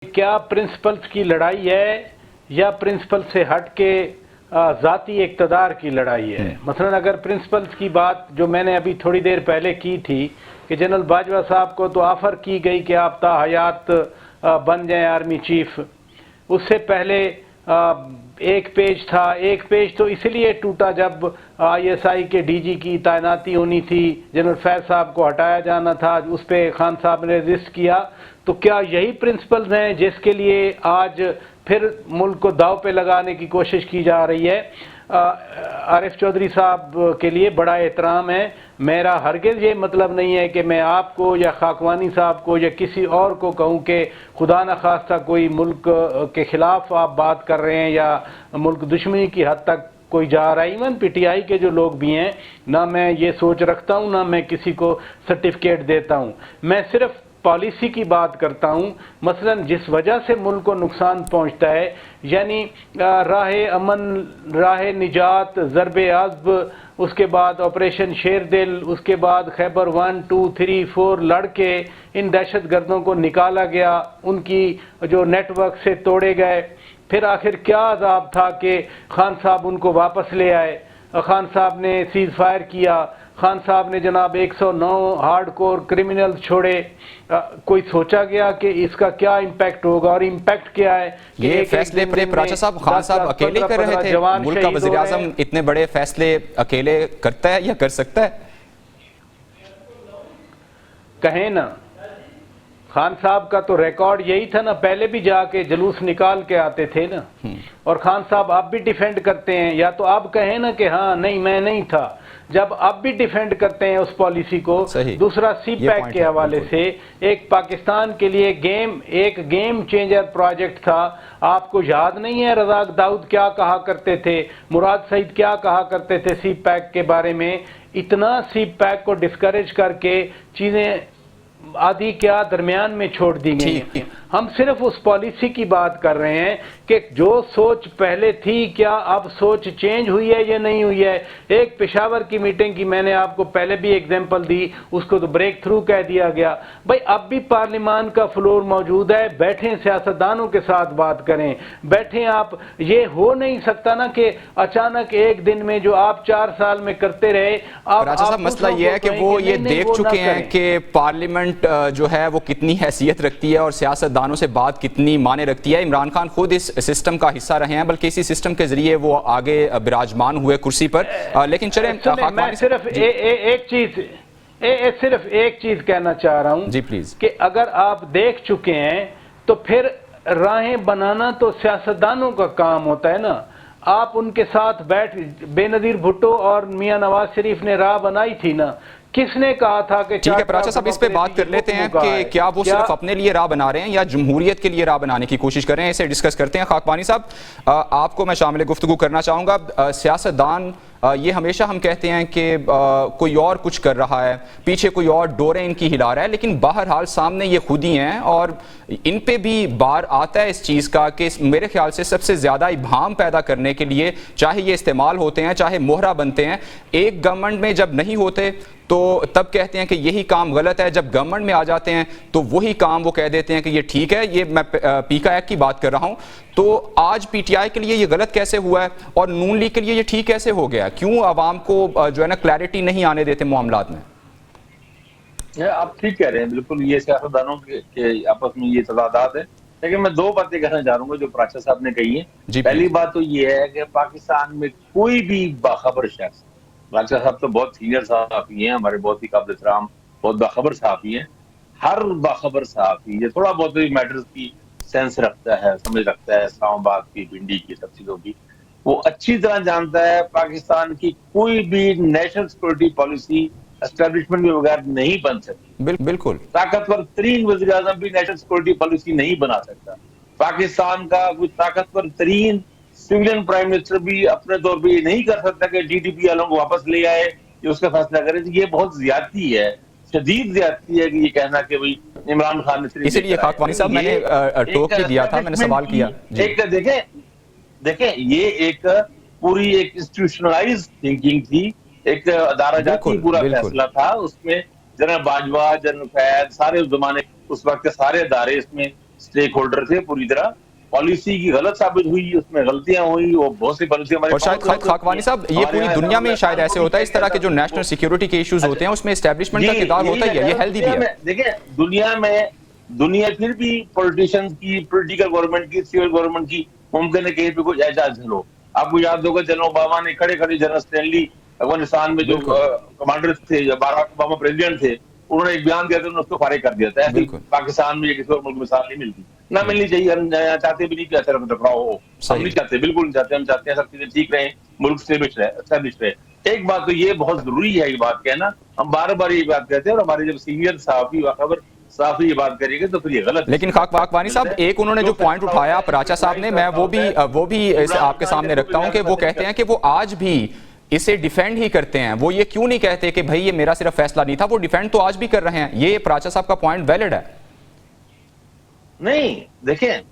क्या प्रिंसिपल्स की लड़ाई है या प्रिंसिपल से हट के ज़ाती इक़्तिदार की लड़ाई है। मसलन अगर प्रिंसिपल्स की बात जो मैंने अभी थोड़ी देर पहले की थी कि जनरल बाजवा साहब को तो ऑफ़र की गई कि आप ताहयात बन जाएं आर्मी चीफ, उससे पहले एक पेज था। एक पेज तो इसलिए टूटा जब आईएसआई के डीजी की तैनाती होनी थी, जनरल फैज साहब को हटाया जाना था, उस पर खान साहब ने रजिस्ट किया। तो क्या यही प्रिंसिपल्स हैं जिसके लिए आज फिर मुल्क को दाव पे लगाने की कोशिश की जा रही है? आरिफ चौधरी साहब के लिए बड़ा एहतराम है। मेरा हरगिज़ ये मतलब नहीं है कि मैं आपको या खाकवानी साहब को या किसी और को कहूँ कि खुदा न खास्ता कोई मुल्क के ख़िलाफ़ आप बात कर रहे हैं या मुल्क दुश्मनी की हद तक कोई जा रहा है। इवन पीटीआई के जो लोग भी हैं, ना मैं ये सोच रखता हूँ ना मैं किसी को सर्टिफिकेट देता हूँ। मैं सिर्फ पॉलिसी की बात करता हूँ। मसलन जिस वजह से मुल्क को नुकसान पहुँचता है, यानी राह अमन, राह निजात, ज़रबे अज़्ब, उसके बाद ऑपरेशन शेरदिल, उसके बाद खैबर 1, 2, 3, 4 लड़के इन दहशत गर्दों को निकाला गया, उनकी जो नेटवर्क से तोड़े गए। फिर आखिर क्या अजाब था कि खान साहब उनको वापस ले आए। खान साहब ने सीज़ फायर किया, खान साहब ने जनाब 109 हार्डकोर क्रिमिनल्स छोड़े। कोई सोचा गया कि इसका क्या इम्पैक्ट होगा और इम्पैक्ट क्या है? ये फैसले प्राचा साहब खान साहब अकेले कर रहे थे? मुल्क का वज़ीर आज़म इतने बड़े फैसले अकेले करता है या कर सकता है? कहें ना, खान साहब का तो रिकॉर्ड यही था ना, पहले भी जाके जुलूस निकाल के आते थे ना। और खान साहब अब भी डिफेंड करते हैं। या तो आप कहें ना कि हाँ नहीं मैं नहीं था, जब अब भी डिफेंड करते हैं उस पॉलिसी को। दूसरा सी पैक के हवाले से एक पाकिस्तान के लिए एक गेम चेंजर प्रोजेक्ट था। आपको याद नहीं है रज़ाक दाऊद क्या कहा करते थे, मुराद सईद क्या कहा करते थे सी पैक के बारे में? इतना सी पैक को डिस्करेज करके चीज़ें आदि क्या दरमियान में छोड़ दी गई। हम सिर्फ उस पॉलिसी की बात कर रहे हैं कि जो सोच पहले थी क्या अब सोच चेंज हुई है या नहीं हुई है। एक पेशावर की मीटिंग की मैंने आपको पहले भी एग्जांपल दी, उसको तो ब्रेक थ्रू कह दिया गया। भाई अब भी पार्लियामान का फ्लोर मौजूद है, बैठें सियासतदानों के साथ बात करें, बैठें। आप ये हो नहीं सकता ना कि अचानक एक दिन में जो आप 4 साल में करते रहे। आप मसला ये है कि वो ये देख चुके हैं कि पार्लियामेंट जो है वो कितनी हैसियत रखती है और सियासतदानों से बात कितनी माने रखती है। इमरान खान खुद इस सिस्टम का हिस्सा रहे हैं, बल्कि इसी सिस्टम के जरिए वो आगे विराजमान हुए कुर्सी पर। लेकिन चलें, मैं सिर्फ एक चीज कहना चाह रहा हूं जी प्लीज, कि अगर आप देख चुके हैं तो फिर राहें बनाना तो सियासतदानों का काम होता है ना। आप उनके साथ बैठ, बेनजीर भुट्टो और मियां नवाज शरीफ ने राह बनाई थी ना। किसने कहा था कि ठीक है प्राचा साहब, इस पे बात कर लेते हैं कि क्या वो सिर्फ अपने लिए राह बना रहे हैं या जमहूरियत के लिए राह बनाने की कोशिश कर रहे हैं? इसे डिस्कस करते हैं। खाकवानी साहब, आपको मैं शामिल गुफ्तगू करना चाहूँगा। सियासतदान ये हमेशा हम कहते हैं कि कोई और कुछ कर रहा है, पीछे कोई और डोरें इनकी हिला रहा है, लेकिन बहरहाल सामने ये खुद ही हैं और इन पे भी बार आता है इस चीज़ का कि मेरे ख्याल से सबसे ज़्यादा इबाम पैदा करने के लिए चाहे ये इस्तेमाल होते हैं, चाहे मोहरा बनते हैं। एक गवर्नमेंट में जब नहीं होते तो तब कहते हैं कि यही काम गलत है, जब गवर्नमेंट में आ जाते हैं तो वही काम वो कह देते हैं कि ये ठीक है। ये मैं पीका एक्ट की बात कर रहा हूं। तो आज पीटीआई के लिए ये गलत कैसे हुआ है और नून लीग के लिए ये ठीक कैसे हो गया? क्यों आवाम को जो है ना क्लैरिटी नहीं आने देते मामलात में? आप ठीक कह रहे हैं, बिल्कुल ये सियासतदानों के आपस में ये तजादात है। लेकिन मैं 2 बातें कहना चाहूंगा जो प्राचा साहब ने कही है। पहली बात तो ये है कि पाकिस्तान में कोई भी बाखबर शख्स, प्राचा साहब तो बहुत सीनियर सहाफी हैं, हमारे बहुत ही काबिल एहतराम, बहुत बाखबर सहाफी हैं। हर बाखबर सहाफी ये थोड़ा बहुत भी मैटर्स की सेंस रखता है, समझ रखता है, इस्लामाबाद की, भिंडी की, सब चीजों की वो अच्छी तरह जानता है। पाकिस्तान की कोई भी नेशनल सिक्योरिटी पॉलिसी एस्टेब्लिशमेंट के बगैर नहीं बन सकती। बिल्कुल ताकतवर तरीन वज़ीर आज़म भी नेशनल सिक्योरिटी पॉलिसी नहीं बना सकता। पाकिस्तान का कोई ताकतवर तरीन सिविलियन प्राइम मिनिस्टर भी अपने तौर पर ये नहीं कर सकता कि डीटीपी वालों को वापस ले आए, ये उसका फैसला करे। ये बहुत ज्यादती है, शदीद ज्यादती है कि ये कहना कि भाई इमरान खान ने। इसीलिए खाकवानी साहब मैंने टोक भी दिया था, मैंने सवाल किया। एक देखें ये एक पूरी एक इंस्टीट्यूशनलाइज थिंकिंग थी, एक अदारा जाती पूरा फैसला था। उसमें जनरल बाजवा, जनरल फैज, सारे उस जमाने उस वक्त के सारे अदारे इसमें स्टेक होल्डर थे पूरी तरह। पॉलिसी की गलत साबित हुई, उसमें गलतियां हुई, वो बहुत सी पॉलिसी हमारे। और शायद खाकवानी साहब ये पूरी दुनिया में शायद ऐसे होता है, इस तरह के जो नेशनल सिक्योरिटी के इश्यूज होते हैं उसमें एस्टेब्लिशमेंट का किरदार होता ही है, ये हेल्दी भी है। देखिए दुनिया फिर भी पॉलिटिशियंस की, पॉलिटिकल गवर्नमेंट की, सिविल गवर्नमेंट की मुमकिन है कहीं पे कुछ ऐसा हो। आपको याद होगा जनरल ओबामा ने खड़े खड़े जनरल स्टैनली अफगानिस्तान में जो कमांडर थे, जब बाराक ओबामा प्रेसिडेंट थे, उन्होंने एक बयान दिया था, उन्होंने उसको फारिग कर दिया था। ऐसे पाकिस्तान में या किसी और मुल्क में मिसाल नहीं मिलती, ना मिलनी चाहिए। हम चाहते भी नहीं कि ऐसा टकराव हो, हम नहीं चाहते, बिल्कुल नहीं चाहते। हम चाहते हैं सब चीजें ठीक रहे, मुल्क स्टेब्लिश रहे। एक बात तो ये बहुत जरूरी है, ये बात कहना, हम बार बार ये बात कहते हैं, और हमारे जब सीनियर सहाफी खबर साफ ये बात करेंगे तो फिर ये गलत। लेकिन खाकवानी साहब एक उन्होंने जो पॉइंट उठाया राचा साहब ने, मैं वो भी आपके सामने रखता हूं कि वो कहते हैं कि वो आज भी इसे डिफेंड ही करते हैं। वो ये क्यों नहीं कहते कि भाई ये मेरा सिर्फ फैसला नहीं था, वो डिफेंड तो आज भी कर रहे हैं। ये राचा साहब का पॉइंट वैलिड है। नहीं देखें,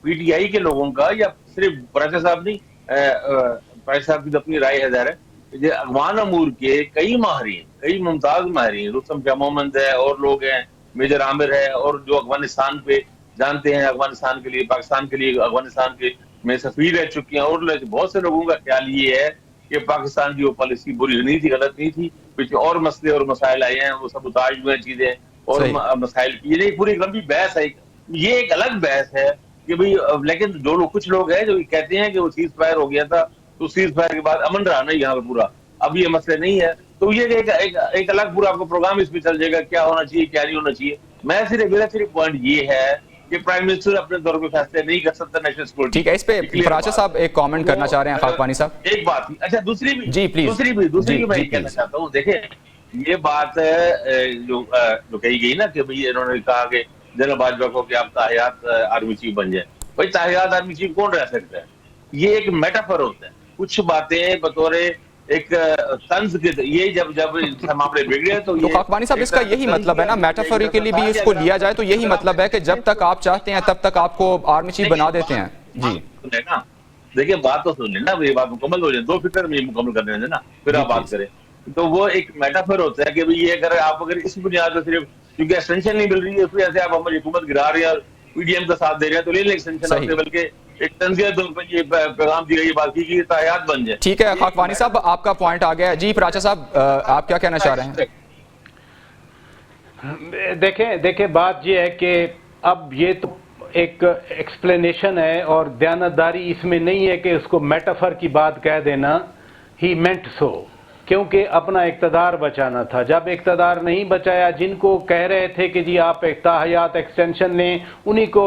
पीटीआई के लोगों का या सिर्फ राचा साहब नहीं, राचा साहब की तो अपनी राय है ज़ाहिर है। अफगान अमूर के कई माहरीन, कई मुमताज माहरीन, रुस्तम शाह मोहम्मद है और लोग हैं, मेजर आमिर है, और जो अफगानिस्तान पे जानते हैं, अफगानिस्तान के लिए, पाकिस्तान के लिए अफगानिस्तान के में सफीर रह चुकी हैं, और बहुत से लोगों का ख्याल ये है कि पाकिस्तान की वो पॉलिसी बुरी नहीं थी, गलत नहीं थी। कुछ और मसले और मसाइल आए हैं, वो सब उतार हुए चीजें और मसाइल की, ये पूरी लंबी बहस है। ये एक अलग बहस है कि भाई, लेकिन जो लोग, कुछ लोग हैं जो कहते हैं कि वो सीज फायर हो गया था, तो सीज फायर के बाद अमन रहा नहीं यहाँ पर पूरा, अब ये मसले नहीं है। तो ये एक अलग पूरा आपको प्रोग्राम इसमें चल जाएगा, क्या होना चाहिए क्या नहीं होना चाहिए। मेरा सिर्फ पॉइंट ये है कि प्राइम मिनिस्टर अपने दौर पे फैसले नहीं कर सकता नेशनल सिक्योरिटी। ठीक है, इस पे राचा साहब एक कमेंट करना चाह रहे हैं खाकवानी साहब। एक बात ही, अच्छा दूसरी भी जी प्लीज, दूसरी भी मैं कहना चाहता हूँ। देखिए ये बात जो कही गई ना कि भाई इन्होंने कहा कि जनरल बाजवा को कि आप ताहियात आर्मी चीफ बन जाए। भाई ताहियात आर्मी चीफ कौन रह सकता है? ये एक मेटाफर होता है। कुछ बातें बतौर एक तंज के, ये जब मामले बिगड़े तो खाकवानी साहब इसका यही मतलब है ना, मेटाफोरिकली भी इसको लिया जाए तो यही मतलब है कि जब तक आप चाहते हैं तब तक आपको आर्मी चीफ बना देते हैं। जी ना, देखिए बात तो सुन लेना, ये बात मुकम्मल हो जाए, 2 फिक्र में मुकम्मल करने देना, फिर आप बात करें। तो वो एक मेटाफर होता है कि भाई ये अगर इस बुनियाद पर सिर्फ क्योंकि एक्सटेंशन नहीं मिल रही है, फिर ऐसे आप हमारी हुकूमत गिरा रहे हैं, पीडीएम का साथ दे रहे हैं, तो ले लें एक्सटेंशन, बल्कि एक तंज़ियत ये पैगाम दी गई बात की तायात बन जाए। ठीक है खाकवानी साहब, आपका पॉइंट आ गया। जी राचा साहब, आप क्या कहना चाह रहे हैं? देखें बात ये है कि अब ये तो एक एक्सप्लेनेशन है और दयानतदारी इसमें नहीं है कि उसको मेटाफर की बात कह देना, ही मेंट सो, क्योंकि अपना इक़्तिदार बचाना था। जब इक़्तिदार नहीं बचाया, जिनको कह रहे थे कि जी आप एक ताहयात एक्सटेंशन लें, उन्हीं को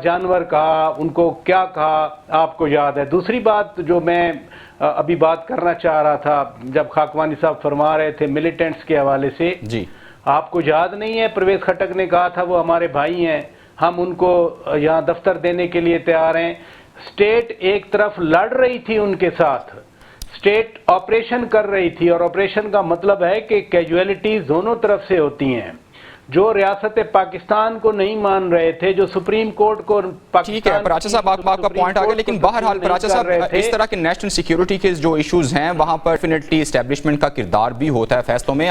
जानवर कहा, उनको क्या कहा आपको याद है। दूसरी बात जो मैं अभी बात करना चाह रहा था, जब खाकवानी साहब फरमा रहे थे मिलिटेंट्स के हवाले से, जी आपको याद नहीं है परवेज खटक ने कहा था वो हमारे भाई हैं, हम उनको यहाँ दफ्तर देने के लिए तैयार हैं। स्टेट एक तरफ लड़ रही थी उनके साथ, स्टेट ऑपरेशन कर रही थी, और ऑपरेशन का मतलब है कि कैजुअलिटीज दोनों तरफ से होती हैं। जो रियासत पाकिस्तान को नहीं मान रहे थे, जो सुप्रीम कोर्ट को, ठीक है राचा साहब आपका पॉइंट आ गया, लेकिन बहरहाल राचा साहब इस तरह के नेशनल सिक्योरिटी के जो इश्यूज हैं वहां पर डेफिनेटली एस्टेब्लिशमेंट का किरदार भी होता है फैसलों में।